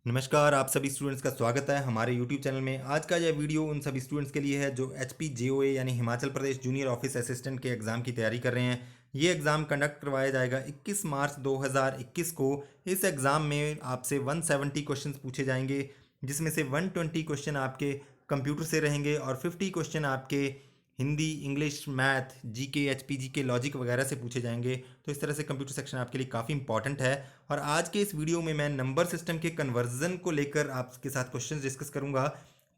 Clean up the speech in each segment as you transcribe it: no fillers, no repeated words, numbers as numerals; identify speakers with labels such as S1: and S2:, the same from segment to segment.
S1: नमस्कार, आप सभी स्टूडेंट्स का स्वागत है हमारे यूट्यूब चैनल में। आज का यह वीडियो उन सभी स्टूडेंट्स के लिए है जो HPJOA यानी Himachal Pradesh junior office assistant के एग्ज़ाम की तैयारी कर रहे हैं। ये एग्ज़ाम कंडक्ट करवाया जाएगा 21 मार्च 2021 को। इस एग्ज़ाम में आपसे 170 क्वेश्चंस पूछे जाएंगे, जिसमें से 120 क्वेश्चन आपके कंप्यूटर से रहेंगे और 50 क्वेश्चन आपके Hindi, English, math, GK, HPG के लॉजिक वगैरह से पूछे जाएंगे। तो इस तरह से कंप्यूटर सेक्शन आपके लिए काफ़ी इंपॉर्टेंट है। और आज के इस वीडियो में मैं नंबर सिस्टम के कन्वर्जन को लेकर आपके साथ क्वेश्चंस डिस्कस करूंगा।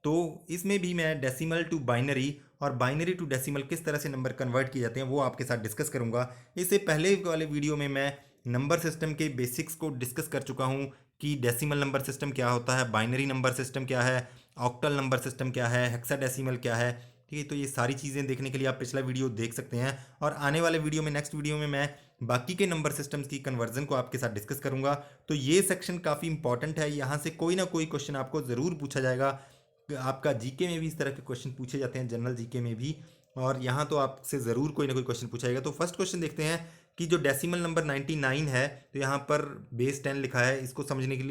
S1: तो इसमें भी मैं डेसिमल टू बाइनरी और बाइनरी टू डेसिमल किस तरह से नंबर कन्वर्ट किए जाते हैं वो आपके साथ डिस्कस करूंगा। इससे पहले वाले वीडियो में मैं नंबर सिस्टम के बेसिक्स को डिस्कस कर चुका हूँ कि डेसिमल नंबर सिस्टम क्या होता है, बाइनरी नंबर सिस्टम क्या है, ऑक्टल नंबर सिस्टम क्या है, हेक्साडेसिमल क्या है। ठीक है, तो ये सारी चीज़ें देखने के लिए आप पिछला वीडियो देख सकते हैं। और आने वाले वीडियो में, नेक्स्ट वीडियो में, मैं बाकी के नंबर सिस्टम्स की कन्वर्जन को आपके साथ डिस्कस करूंगा। तो ये सेक्शन काफ़ी इंपॉर्टेंट है, यहाँ से कोई ना कोई क्वेश्चन आपको ज़रूर पूछा जाएगा। आपका जीके में भी इस तरह के क्वेश्चन पूछे जाते हैं, जनरल जीके में भी, और यहाँ तो आपसे ज़रूर कोई ना कोई क्वेश्चन पूछा जाएगा। तो फर्स्ट क्वेश्चन देखते हैं कि जो डेसिमल नंबर 99 है, तो यहाँ पर बेस 10 लिखा है। इसको समझने के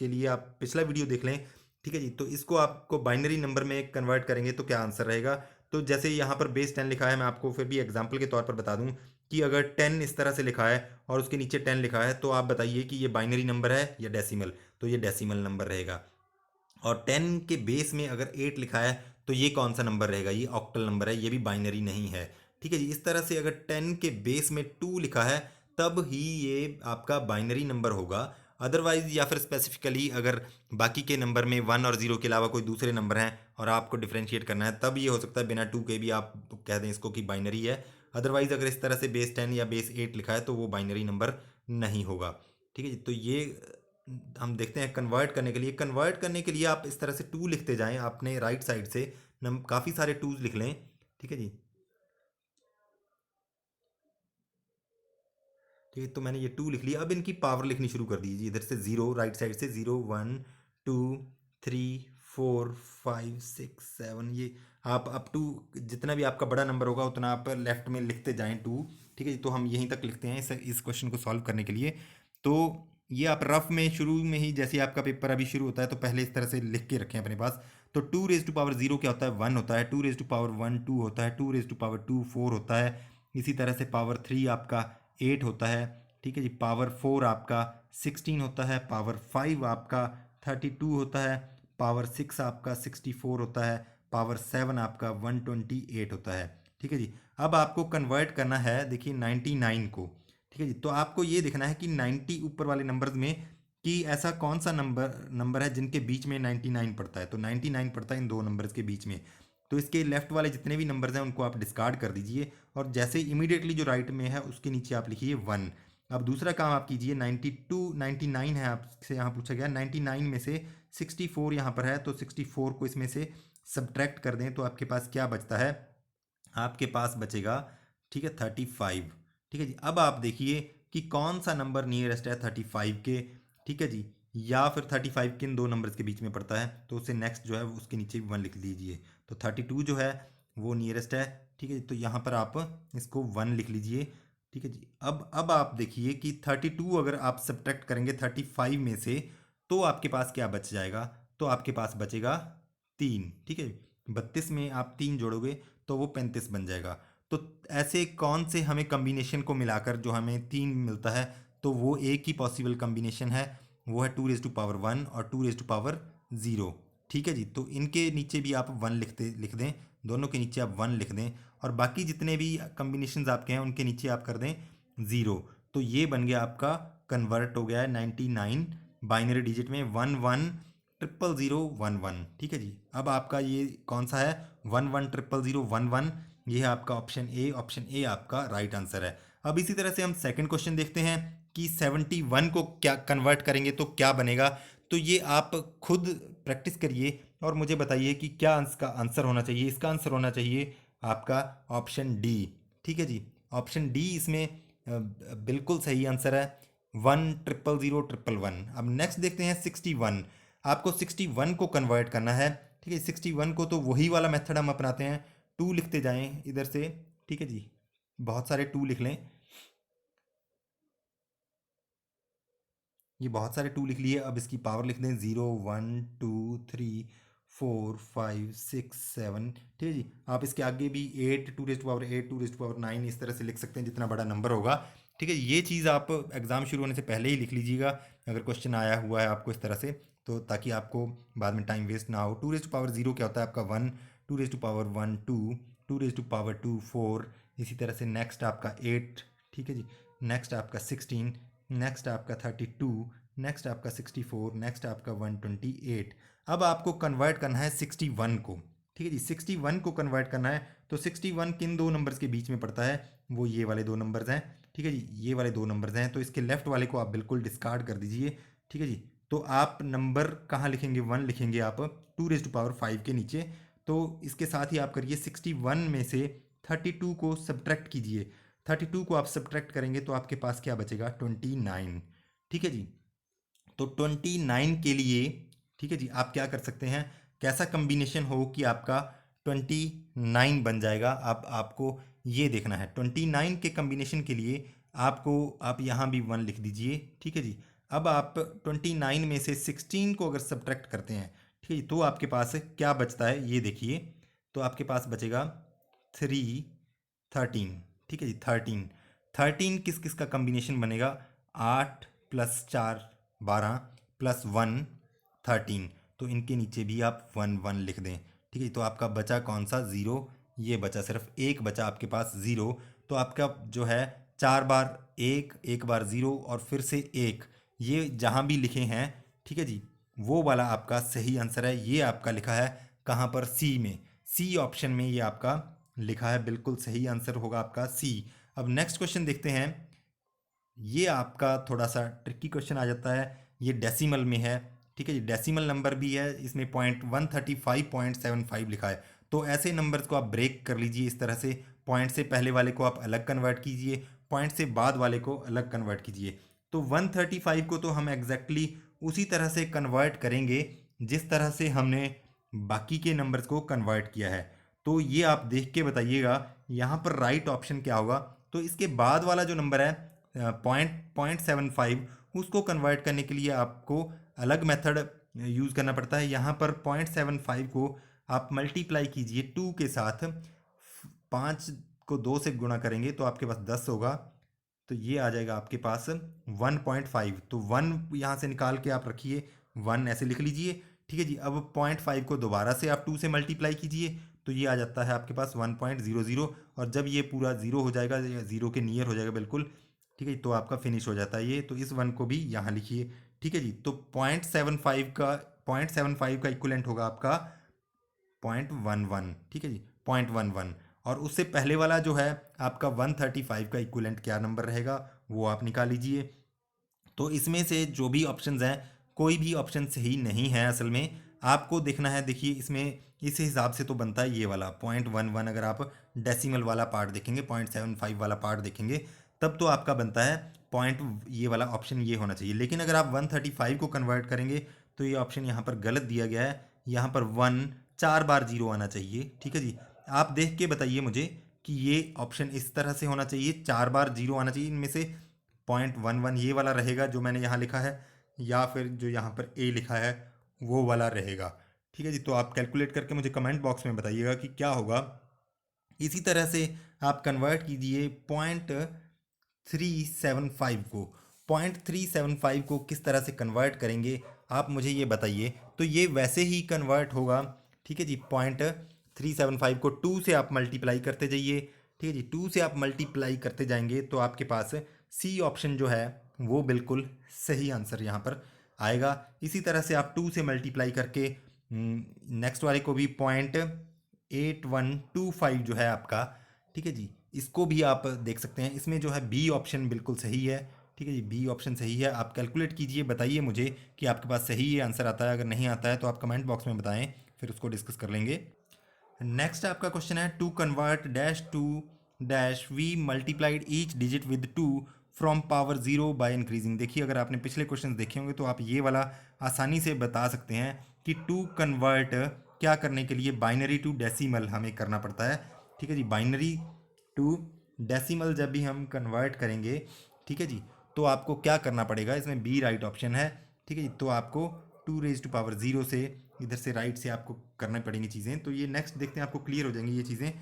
S1: लिए आप पिछला वीडियो देख लें। ठीक है जी, तो इसको आपको बाइनरी नंबर में कन्वर्ट करेंगे तो क्या आंसर रहेगा। तो जैसे यहाँ पर बेस 10 लिखा है, मैं आपको फिर भी एग्जाम्पल के तौर पर बता दूं कि अगर 10 इस तरह से लिखा है और उसके नीचे 10 लिखा है, तो आप बताइए कि ये बाइनरी नंबर है या डेसिमल। तो ये डेसिमल नंबर रहेगा। और 10 के बेस में अगर 8 लिखा है, तो ये कौन सा नंबर रहेगा, ये ऑक्टल नंबर है, ये भी बाइनरी नहीं है। ठीक है जी, इस तरह से अगर 10 के बेस में 2 लिखा है, तब ही ये आपका बाइनरी नंबर होगा। अदरवाइज या फिर स्पेसिफिकली अगर बाकी के नंबर में 1 और 0 के अलावा कोई दूसरे नंबर हैं और आपको डिफ्रेंशिएट करना है, तब ये हो सकता है बिना 2 के भी आप कह दें इसको कि बाइनरी है। अदरवाइज अगर इस तरह से बेस 10 या बेस 8 लिखा है, तो वो बाइनरी नंबर नहीं होगा। ठीक है जी, तो ये हम देखते हैं कन्वर्ट करने के लिए आप इस तरह से 2 लिखते जाएं अपने राइट साइड से। काफ़ी सारे 2s लिख लें। ठीक है जी, ठीक है, तो मैंने ये 2 लिख लिया। अब इनकी पावर लिखनी शुरू कर दीजिए इधर से, जीरो राइट साइड से, 0 1 2 3 4 5 6 7, ये आप अप टू जितना भी आपका बड़ा नंबर होगा उतना आप लेफ्ट में लिखते जाएं 2। ठीक है जी, तो हम यहीं तक लिखते हैं इस क्वेश्चन को सॉल्व करने के लिए। तो ये आप रफ में शुरू में ही, जैसे आपका पेपर अभी शुरू होता है, तो पहले इस तरह से लिख के रखें अपने पास। तो 2 रेज टू पावर 0 क्या होता है, 1 होता है। 2 रेज टू पावर 1 2 होता है। 2 रेज टू पावर 2 4 होता है। इसी तरह से पावर 3 आपका 8 होता है। ठीक है जी, पावर 4 आपका 16 होता है। पावर 5 आपका 32 होता है। पावर 6 आपका 64 होता है। पावर 7 आपका 128 होता है। ठीक है जी, अब आपको कन्वर्ट करना है, देखिए 99 को। ठीक है जी, तो आपको ये देखना है कि 90 ऊपर वाले नंबर्स में कि ऐसा कौन सा नंबर नंबर है जिनके बीच में 99 पड़ता है। तो 99 पड़ता है इन दो नंबर्स के बीच में। तो इसके लेफ्ट वाले जितने भी नंबर्स हैं उनको आप डिस्कार्ड कर दीजिए, और जैसे इमीडिएटली जो राइट में है उसके नीचे आप लिखिए 1। अब दूसरा काम आप कीजिए, 99 है आपसे यहाँ पूछा गया, 99 में से 64 यहाँ पर है, तो 64 को इसमें से सब्ट्रैक्ट कर दें तो आपके पास क्या बचता है, आपके पास बचेगा, ठीक है, 35। ठीक है जी, अब आप देखिए कि कौन सा नंबर नियरेस्ट है 35 के। ठीक है जी, या फिर 35 किन दो नंबर्स के बीच में पड़ता है, तो उससे नेक्स्ट जो है उसके नीचे 1 लिख लीजिए। तो 32 जो है वो नियरेस्ट है। ठीक है जी, तो यहाँ पर आप इसको 1 लिख लीजिए। ठीक है जी, अब आप देखिए कि 32 अगर आप सब्ट्रैक्ट करेंगे 35 में से, तो आपके पास क्या बच जाएगा, तो आपके पास बचेगा 3। ठीक है, 32 में आप 3 जोड़ोगे तो वो 35 बन जाएगा। तो ऐसे कौन से हमें कम्बिनेशन को मिलाकर जो हमें 3 मिलता है, तो वो एक ही पॉसिबल कम्बिनेशन है, वो है 2 रेज टू पावर 1 और 2 रेज टू पावर 0। ठीक है जी, तो इनके नीचे भी आप 1 लिख दें, दोनों के नीचे आप 1 लिख दें, और बाकी जितने भी कम्बिनेशन आपके हैं उनके नीचे आप कर दें 0। तो ये बन गया आपका, कन्वर्ट हो गया है 99 बाइनरी डिजिट में, 11000011। ठीक है जी, अब आपका ये कौन सा है, 11000011। ये है आपका ऑप्शन ए आपका राइट आंसर है। अब इसी तरह से हम सेकंड क्वेश्चन देखते हैं कि 71 को क्या कन्वर्ट करेंगे तो क्या बनेगा। तो ये आप खुद प्रैक्टिस करिए और मुझे बताइए कि क्या इसका आंसर होना चाहिए। इसका आंसर होना चाहिए आपका ऑप्शन डी। ठीक है जी, ऑप्शन डी इसमें बिल्कुल सही आंसर है, 1000011। अब नेक्स्ट देखते हैं 61। आपको 61 को कन्वर्ट करना है। ठीक है, 61 को तो वही वाला मेथड हम अपनाते हैं, 2 लिखते जाएं इधर से। ठीक है जी, बहुत सारे 2 लिख लें। ये बहुत सारे 2 लिख लिए। अब इसकी पावर लिख दें 0 1 2 3 4 5 6 7। ठीक है जी। आप इसके आगे भी 8 2 raise to power 8 2 raise to power 9 इस तरह से लिख सकते हैं जितना बड़ा नंबर होगा। ठीक है, ये चीज़ आप एग्ज़ाम शुरू होने से पहले ही लिख लीजिएगा अगर क्वेश्चन आया हुआ है आपको इस तरह से, तो ताकि आपको बाद में टाइम वेस्ट ना हो। 2 रेज़ टू पावर 0 क्या होता है आपका 1, 2 raise to power 1 2, 2 raise to power 2 4, इसी तरह से नेक्स्ट आपका 8। ठीक है जी। नेक्स्ट आपका 16, नेक्स्ट आपका 32, नेक्स्ट आपका 64, नेक्स्ट आपका 128। अब आपको कन्वर्ट करना है 61 को। ठीक है जी। 61 को कन्वर्ट करना है तो 61 किन दो नंबर्स के बीच में पड़ता है, वो ये वाले दो नंबर्स हैं। ठीक है जी, ये वाले दो नंबर्स हैं, तो इसके लेफ्ट वाले को आप बिल्कुल डिस्कार्ड कर दीजिए। ठीक है जी। तो आप नंबर कहाँ लिखेंगे, 1 लिखेंगे आप 2 रेज़ टू पावर 5 के नीचे। तो इसके साथ ही आप करिए 61 में से 32 को सब्ट्रैक्ट कीजिए। 32 को आप सब्ट्रैक्ट करेंगे तो आपके पास क्या बचेगा, 29। ठीक है जी। तो 29 के लिए, ठीक है जी, आप क्या कर सकते हैं, कैसा कम्बिनेशन हो कि आपका 29 बन जाएगा। अब आपको ये देखना है 29 के कम्बिनेशन के लिए आपको, आप यहाँ भी 1 लिख दीजिए। ठीक है जी। अब आप 29 में से 16 को अगर सब्ट्रैक्ट करते हैं, ठीक है जी, तो आपके पास क्या बचता है ये देखिए। तो आपके पास बचेगा 3 13। ठीक है जी। 13 किस किस का कम्बिनेशन बनेगा, 8 + 4 12 + 1 13। तो इनके नीचे भी आप 1 1 लिख दें। ठीक है, तो आपका बचा कौन सा, 0। ये बचा, सिर्फ एक बचा आपके पास 0। तो आपका जो है 4 बार 1, 1 बार 0 और फिर से 1, ये जहाँ भी लिखे हैं, ठीक है जी, वो वाला आपका सही आंसर है। ये आपका लिखा है कहाँ पर, सी में, सी ऑप्शन में ये आपका लिखा है, बिल्कुल सही आंसर होगा आपका सी। अब नेक्स्ट क्वेश्चन देखते हैं। ये आपका थोड़ा सा ट्रिकी क्वेश्चन आ जाता है, ये डेसिमल में है। ठीक है जी। डेसिमल नंबर भी है, इसमें 135.75 लिखा है। तो ऐसे नंबर्स को आप ब्रेक कर लीजिए इस तरह से, पॉइंट से पहले वाले को आप अलग कन्वर्ट कीजिए, पॉइंट से बाद वाले को अलग कन्वर्ट कीजिए। तो 135 को तो हम एग्जैक्टली उसी तरह से कन्वर्ट करेंगे जिस तरह से हमने बाकी के नंबर्स को कन्वर्ट किया है। तो ये आप देख के बताइएगा यहाँ पर राइट ऑप्शन क्या होगा। तो इसके बाद वाला जो नंबर है 0.75, उसको कन्वर्ट करने के लिए आपको अलग मेथड यूज़ करना पड़ता है। यहाँ पर 0.75 को आप मल्टीप्लाई कीजिए 2 के साथ, 5 को 2 से गुणा करेंगे तो आपके पास 10 होगा। तो ये आ जाएगा आपके पास 1.5। तो 1 यहाँ से निकाल के आप रखिए, 1 ऐसे लिख लीजिए। ठीक है जी। अब 0.5 को दोबारा से आप 2 से मल्टीप्लाई कीजिए तो ये आ जाता है आपके पास 1.00। और जब ये पूरा 0 हो जाएगा या 0 के नियर हो जाएगा बिल्कुल, ठीक है, तो आपका फिनिश हो जाता है ये। तो इस 1 को भी यहाँ लिखिए। ठीक है जी। तो 0.75 का इक्वलेंट होगा आपका 0.11। ठीक है जी, 0.11। और उससे पहले वाला जो है आपका 135 का इक्वलेंट क्या नंबर रहेगा, वो आप निकाल लीजिए। तो इसमें से जो भी ऑप्शंस हैं, कोई भी ऑप्शन सही नहीं है असल में। आपको देखना है, देखिए इसमें इस हिसाब से तो बनता है ये वाला 0.11। अगर आप डेसिमल वाला पार्ट देखेंगे, 0.75 वाला पार्ट देखेंगे, तब तो आपका बनता है पॉइंट, ये वाला ऑप्शन ये होना चाहिए। लेकिन अगर आप 135 को कन्वर्ट करेंगे तो ये ऑप्शन यहाँ पर गलत दिया गया है। यहाँ पर 1 4 बार 0 आना चाहिए। ठीक है जी। आप देख के बताइए मुझे कि ये ऑप्शन इस तरह से होना चाहिए, 4 बार 0 आना चाहिए, इनमें से 0.11 ये वाला रहेगा जो मैंने यहाँ लिखा है, या फिर जो यहाँ पर ए लिखा है वो वाला रहेगा। ठीक है जी। तो आप कैलकुलेट करके मुझे कमेंट बॉक्स में बताइएगा कि क्या होगा। इसी तरह से आप कन्वर्ट कीजिए 0.375 को। 0.375 को किस तरह से कन्वर्ट करेंगे आप मुझे ये बताइए। तो ये वैसे ही कन्वर्ट होगा। ठीक है जी। 0.375 को 2 से आप मल्टीप्लाई करते जाइए। ठीक है जी। 2 से आप मल्टीप्लाई करते जाएंगे तो आपके पास सी ऑप्शन जो है वो बिल्कुल सही आंसर यहाँ पर आएगा। इसी तरह से आप 2 से मल्टीप्लाई करके नेक्स्ट वाले को भी 0.8125 जो है आपका, ठीक है जी, इसको भी आप देख सकते हैं। इसमें जो है बी ऑप्शन बिल्कुल सही है। ठीक है जी, बी ऑप्शन सही है। आप कैलकुलेट कीजिए, बताइए मुझे कि आपके पास सही ये आंसर आता है। अगर नहीं आता है तो आप कमेंट बॉक्स में बताएं, फिर उसको डिस्कस कर लेंगे। नेक्स्ट आपका क्वेश्चन है, to convert dash to dash we multiplied each digit with 2 from power 0 by increasing. देखिए अगर आपने पिछले क्वेश्चन देखे होंगे तो आप ये वाला आसानी से बता सकते हैं कि टू कन्वर्ट क्या करने के लिए बाइनरी टू डेसिमल हमें करना पड़ता है। ठीक है जी। बाइनरी टू डेसिमल जब भी हम कन्वर्ट करेंगे, ठीक है जी, तो आपको क्या करना पड़ेगा, इसमें बी राइट ऑप्शन है, ठीक है जी। तो आपको 2⁻0 से इधर से राइट से आपको करना पड़ेंगी चीज़ें। तो ये नेक्स्ट देखते हैं, आपको क्लियर हो जाएंगी ये चीज़ें।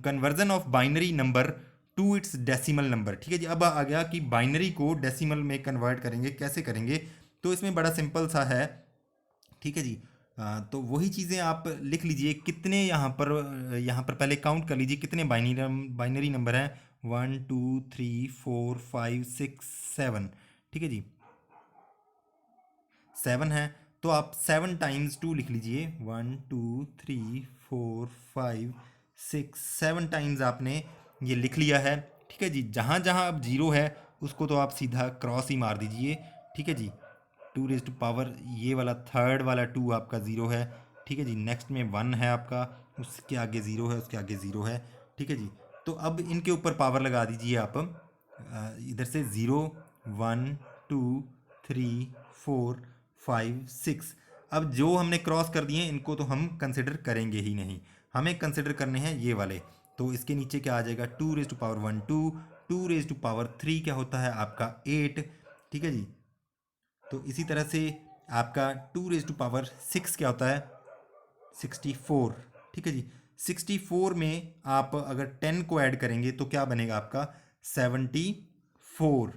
S1: Conversion of binary number two it's decimal number, ठीक है जी। अब आ गया कि बाइनरी को डेसिमल में कन्वर्ट करेंगे, कैसे करेंगे। तो इसमें बड़ा सिंपल सा है, ठीक है जी। तो वही चीज़ें आप लिख लीजिए, कितने यहाँ पर पहले काउंट कर लीजिए कितने बाइनरी नंबर हैं। 1 2 3 4 5 6 7, ठीक है जी, 7 है। तो आप 7 टाइम्स 2 लिख लीजिए, 1 2 3 4 5 6 7 टाइम्स आपने ये लिख लिया है, ठीक है जी। जहाँ जहाँ अब जीरो है उसको तो आप सीधा क्रॉस ही मार दीजिए, ठीक है जी। 2 ये वाला थर्ड वाला 2 आपका ज़ीरो है, ठीक है जी। नेक्स्ट में 1 है आपका, उसके आगे ज़ीरो है, उसके आगे ज़ीरो है, ठीक है जी। तो अब इनके ऊपर पावर लगा दीजिए आप, इधर से 0 1 2 3 4 5 6। अब जो हमने क्रॉस कर दिए इनको तो हम कंसिडर करेंगे ही नहीं, हमें कंसिडर करने हैं ये वाले। तो इसके नीचे क्या आ जाएगा, 2⁻1 2, 2⁻3 क्या होता है आपका 8, ठीक है जी। तो इसी तरह से आपका 2⁻6 क्या होता है 64, ठीक है जी। 64 में आप अगर 10 को ऐड करेंगे तो क्या बनेगा आपका 74।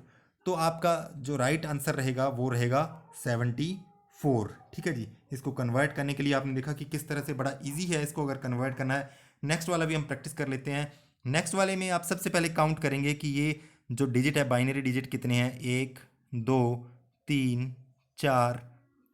S1: तो आपका जो राइट आंसर रहेगा वो रहेगा 74, ठीक है जी। इसको कन्वर्ट करने के लिए आपने देखा कि किस तरह से बड़ा इजी है इसको अगर कन्वर्ट करना है। नेक्स्ट वाला भी हम प्रैक्टिस कर लेते हैं। नेक्स्ट वाले में आप सबसे पहले काउंट करेंगे कि ये जो डिजिट है बाइनरी डिजिट कितने हैं, 1 2 3 4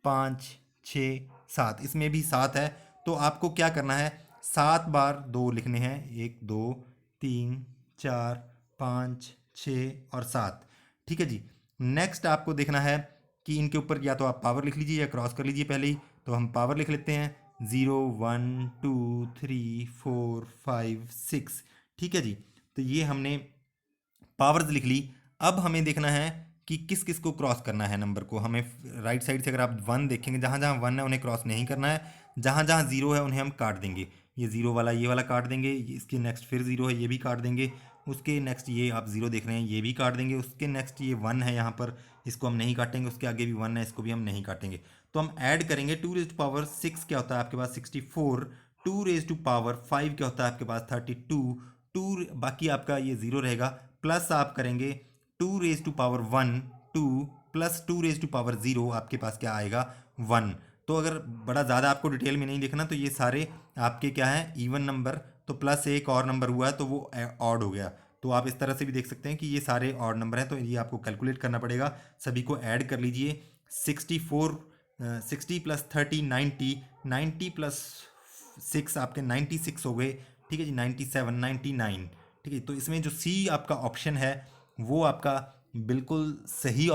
S1: 5 6 7, इसमें भी 7 है। तो आपको क्या करना है, 7 बार 2 लिखने हैं, 1 2 3 4 5 6 और 7, ठीक है जी। नेक्स्ट आपको देखना है कि इनके ऊपर या तो आप पावर लिख लीजिए या क्रॉस कर लीजिए पहले ही। तो हम पावर लिख लेते हैं, 0 1 2 3 4 5 6, ठीक है जी। तो ये हमने पावर्स लिख ली। अब हमें देखना है कि किस किस को क्रॉस करना है नंबर को। हमें राइट साइड से अगर आप 1 देखेंगे, जहाँ जहाँ 1 है उन्हें क्रॉस नहीं करना है, जहाँ जहाँ 0 है उन्हें हम काट देंगे। ये 0 वाला ये वाला काट देंगे, इसके नेक्स्ट फिर 0 है ये भी काट देंगे, उसके नेक्स्ट ये आप 0 देख रहे हैं ये भी काट देंगे, उसके नेक्स्ट ये 1 है यहाँ पर, इसको हम नहीं काटेंगे, उसके आगे भी 1 है इसको भी हम नहीं काटेंगे। तो हम ऐड करेंगे, 2⁻6 क्या होता है आपके पास 64, 2⁻5 क्या होता है आपके पास 32, बाकी आपका ये 0 रहेगा, प्लस आप करेंगे 2⁻1 2 प्लस 2⁻0 आपके पास क्या आएगा 1। तो अगर बड़ा ज़्यादा आपको डिटेल में नहीं देखना तो ये सारे आपके क्या हैं इवन नंबर, तो प्लस एक और नंबर हुआ है तो वो ऑड हो गया। तो आप इस तरह से भी देख सकते हैं कि ये सारे ऑड नंबर हैं, तो ये आपको कैलकुलेट करना पड़ेगा। सभी को ऐड कर लीजिए, 64 60 प्लस 30 90, 90 प्लस 6 आपके 96 हो गए, ठीक है जी। 97 99, ठीक है। तो इसमें जो सी आपका ऑप्शन है वो आपका बिल्कुल सही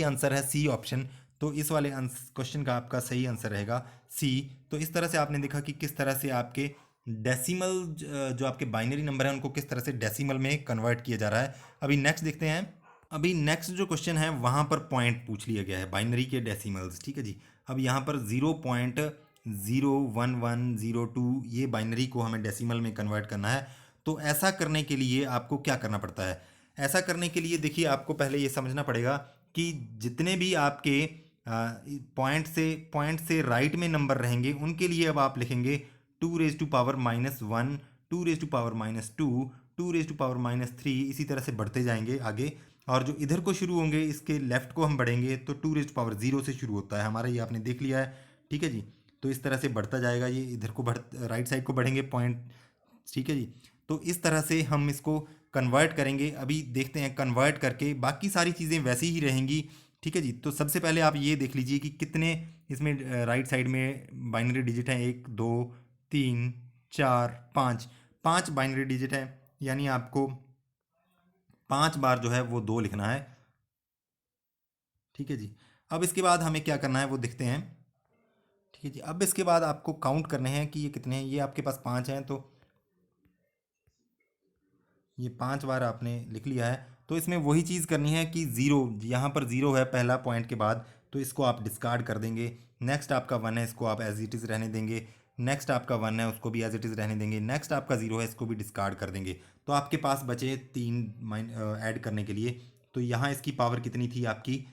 S1: आंसर है, सी ऑप्शन। तो इस वाले क्वेश्चन का आपका सही आंसर रहेगा सी। तो इस तरह से आपने देखा कि किस तरह से आपके डेसिमल जो आपके बाइनरी नंबर हैं उनको किस तरह से डेसिमल में कन्वर्ट किया जा रहा है। अभी नेक्स्ट देखते हैं। अभी नेक्स्ट जो क्वेश्चन है वहाँ पर पॉइंट पूछ लिया गया है बाइनरी के डेसिमल्स, ठीक है जी। अब यहाँ पर 0.01102 ये बाइनरी को हमें डेसिमल में कन्वर्ट करना है। तो ऐसा करने के लिए आपको क्या करना पड़ता है, ऐसा करने के लिए देखिए आपको पहले ये समझना पड़ेगा कि जितने भी आपके पॉइंट से राइट में नंबर रहेंगे उनके लिए अब आप लिखेंगे 2⁻⁻1 2⁻−2 2⁻−3, इसी तरह से बढ़ते जाएंगे आगे। और जो इधर को शुरू होंगे इसके लेफ्ट को हम बढ़ेंगे तो 2⁻0 से शुरू होता है हमारा, ये आपने देख लिया है, ठीक है जी। तो इस तरह से बढ़ता जाएगा, ये इधर को राइट साइड को बढ़ेंगे पॉइंट, ठीक है जी। तो इस तरह से हम इसको कन्वर्ट करेंगे। अभी देखते हैं कन्वर्ट करके, बाकी सारी चीज़ें वैसी ही रहेंगी, ठीक है जी। तो सबसे पहले आप ये देख लीजिए कि कितने इसमें राइट साइड में बाइनरी डिजिट हैं, 1 2 3 4 5, 5 बाइनरी डिजिट हैं, यानी आपको 5 बार जो है वो 2 लिखना है, ठीक है जी। अब इसके बाद हमें क्या करना है वो देखते हैं, ठीक है जी। अब इसके बाद आपको काउंट करने हैं कि ये कितने हैं। ये आपके पास 5 हैं, तो ये 5 बार आपने लिख लिया है। तो इसमें वही चीज़ करनी है कि ज़ीरो, यहाँ पर ज़ीरो है पहला पॉइंट के बाद, तो इसको आप डिस्कार्ड कर देंगे। नेक्स्ट आपका 1 है, इसको आप एज इट इज़ रहने देंगे। नेक्स्ट आपका 1 है, उसको भी एज इट इज़ रहने देंगे। नेक्स्ट आपका 0 है, इसको भी डिस्कार्ड कर देंगे। तो आपके पास बचे 3 ऐड करने के लिए, तो यहाँ इसकी पावर कितनी थी आपकी,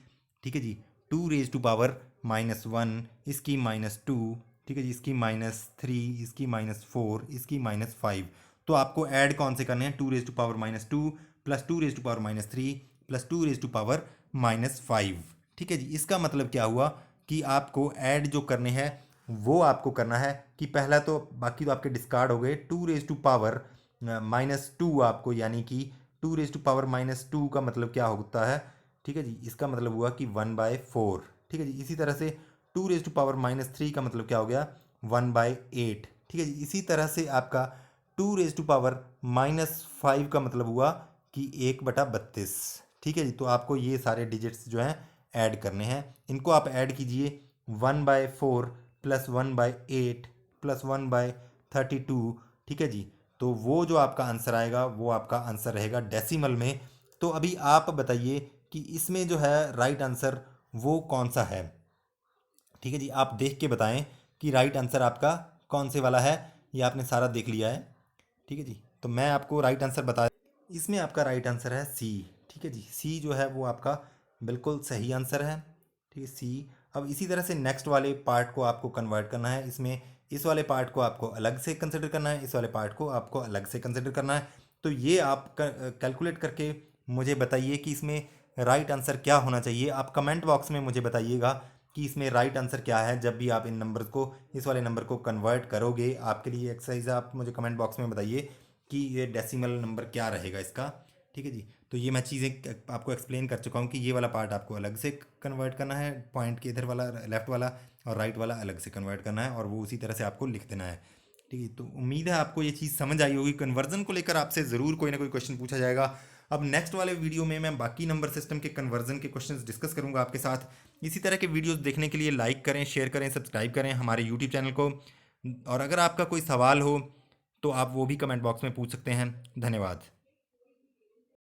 S1: ठीक है जी, 2⁻⁻1, इसकी -2, ठीक है जी, इसकी -3, इसकी -4, इसकी -5। तो आपको ऐड कौन से करने हैं, 2⁻2 प्लस 2⁻3 प्लस 2⁻5। ठीक है जी, इसका मतलब क्या हुआ कि आपको ऐड जो करने हैं वो आपको करना है कि पहला तो बाकी तो आपके डिस्कार्ड हो गए, 2⁻−2 आपको, यानी कि 2⁻−2 का मतलब क्या होता है, ठीक है जी, इसका मतलब हुआ कि 1/4। ठीक है जी, इसी तरह से 2⁻−3 का मतलब क्या हो गया, 1/8। ठीक है जी, इसी तरह से आपका 2⁻−5 का मतलब हुआ कि 1/32। ठीक है जी, तो आपको ये सारे डिजिट्स जो हैं ऐड करने हैं, इनको आप ऐड कीजिए, 1/4 प्लस 1/8 प्लस 1/32। ठीक है जी, तो वो जो आपका आंसर आएगा वो आपका आंसर रहेगा डेसिमल में। तो अभी आप बताइए कि इसमें जो है राइट आंसर वो कौन सा है। ठीक है जी, आप देख के बताएं कि राइट आंसर आपका कौन से वाला है। ये आपने सारा देख लिया है, ठीक है जी, तो मैं आपको राइट आंसर बता, इसमें आपका राइट आंसर है सी। ठीक है जी, सी जो है वो आपका बिल्कुल सही आंसर है। ठीक है, सी। अब इसी तरह से नेक्स्ट वाले पार्ट को आपको कन्वर्ट करना है, इसमें इस वाले पार्ट को आपको अलग से कंसिडर करना है, इस वाले पार्ट को आपको अलग से कंसिडर करना है। तो ये आप कैलकुलेट करके मुझे बताइए कि इसमें राइट आंसर क्या होना चाहिए। आप कमेंट बॉक्स में मुझे बताइएगा कि इसमें राइट आंसर क्या है। जब भी आप इन नंबर को, इस वाले नंबर को कन्वर्ट करोगे, आपके लिए एक्सरसाइज है, आप मुझे कमेंट बॉक्स में बताइए कि ये डेसिमल नंबर क्या रहेगा इसका। ठीक है जी, तो ये मैं चीज़ें आपको एक्सप्लेन कर चुका हूँ कि ये वाला पार्ट आपको अलग से कन्वर्ट करना है, पॉइंट के इधर वाला लेफ्ट वाला, और राइट वाला अलग से कन्वर्ट करना है, और वो उसी तरह से आपको लिख देना है। ठीक है, तो उम्मीद है आपको ये चीज़ समझ आई होगी। कन्वर्जन को लेकर आपसे ज़रूर कोई ना कोई क्वेश्चन पूछा जाएगा। अब नेक्स्ट वाले वीडियो में मैं बाकी नंबर सिस्टम के कन्वर्जन के क्वेश्चंस डिस्कस करूंगा आपके साथ। इसी तरह के वीडियोस देखने के लिए लाइक करें, शेयर करें, सब्सक्राइब करें हमारे यूट्यूब चैनल को। और अगर आपका कोई सवाल हो तो आप वो भी कमेंट बॉक्स में पूछ सकते हैं। धन्यवाद।